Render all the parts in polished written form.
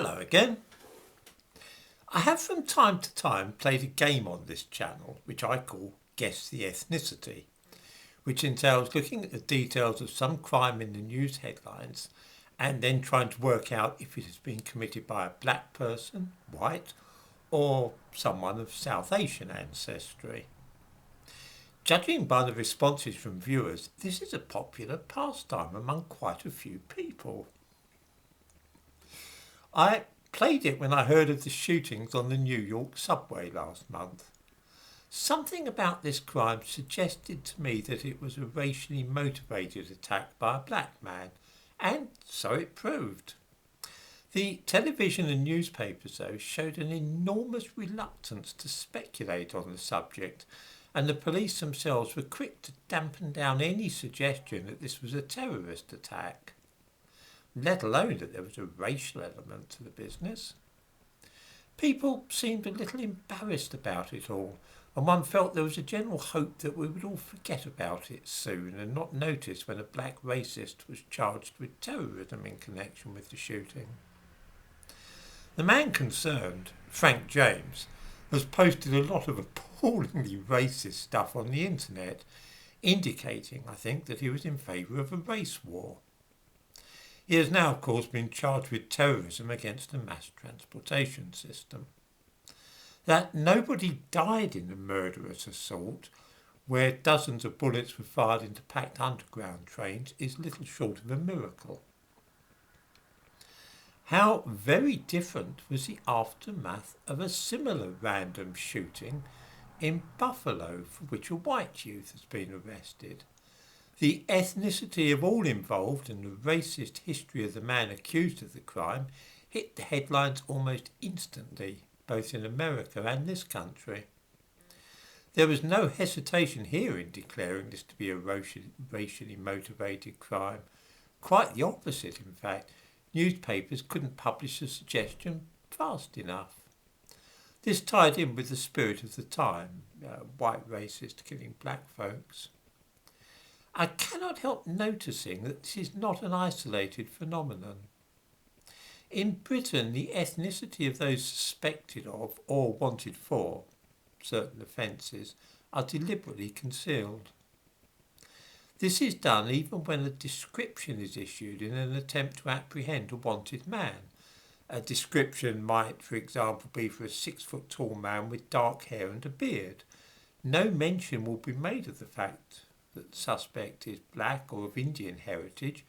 Hello again. I have from time to time played a game on this channel which I call Guess the Ethnicity, which entails looking at the details of some crime in the news headlines and then trying to work out if it has been committed by a black person, white, or someone of South Asian ancestry. Judging by the responses from viewers, this is a popular pastime among quite a few people. I played it when I heard of the shootings on the New York subway last month. Something about this crime suggested to me that it was a racially motivated attack by a black man, and so it proved. The television and newspapers, though, showed an enormous reluctance to speculate on the subject, and the police themselves were quick to dampen down any suggestion that this was a terrorist attack, let alone that there was a racial element to the business. People seemed a little embarrassed about it all, and one felt there was a general hope that we would all forget about it soon and not notice when a black racist was charged with terrorism in connection with the shooting. The man concerned, Frank James, has posted a lot of appallingly racist stuff on the internet, indicating, I think, that he was in favour of a race war. He has now, of course, been charged with terrorism against the mass transportation system. That nobody died in the murderous assault, where dozens of bullets were fired into packed underground trains, is little short of a miracle. How very different was the aftermath of a similar random shooting in Buffalo, for which a white youth has been arrested. The ethnicity of all involved and the racist history of the man accused of the crime hit the headlines almost instantly, both in America and this country. There was no hesitation here in declaring this to be a racially motivated crime. Quite the opposite, in fact. Newspapers couldn't publish a suggestion fast enough. This tied in with the spirit of the time, white racists killing black folks. I cannot help noticing that this is not an isolated phenomenon. In Britain, the ethnicity of those suspected of or wanted for certain offences are deliberately concealed. This is done even when a description is issued in an attempt to apprehend a wanted man. A description might, for example, be for a 6-foot-tall man with dark hair and a beard. No mention will be made of the fact that the suspect is black or of Indian heritage,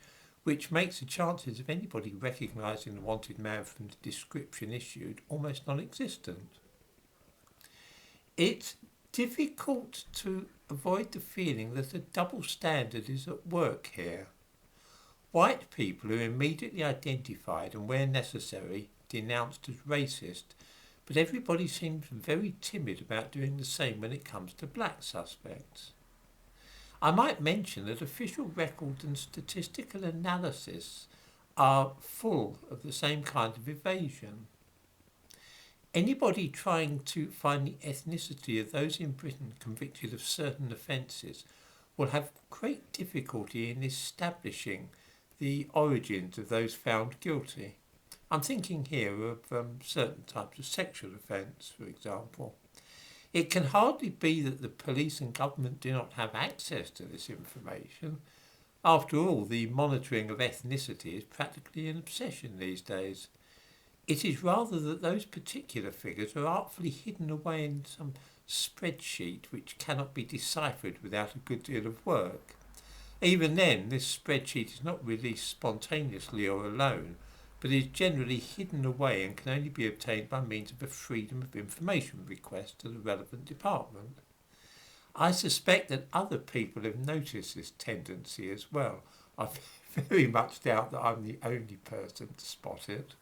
which makes the chances of anybody recognising the wanted man from the description issued almost non-existent. It's difficult to avoid the feeling that a double standard is at work here. White people are immediately identified and, where necessary, denounced as racist, but everybody seems very timid about doing the same when it comes to black suspects. I might mention that official records and statistical analysis are full of the same kind of evasion. Anybody trying to find the ethnicity of those in Britain convicted of certain offences will have great difficulty in establishing the origins of those found guilty. I'm thinking here of certain types of sexual offence, for example. It can hardly be that the police and government do not have access to this information. After all, the monitoring of ethnicity is practically an obsession these days. It is rather that those particular figures are artfully hidden away in some spreadsheet which cannot be deciphered without a good deal of work. Even then, this spreadsheet is not released spontaneously or alone, but is generally hidden away and can only be obtained by means of a Freedom of Information request to the relevant department. I suspect that other people have noticed this tendency as well. I very much doubt that I'm the only person to spot it.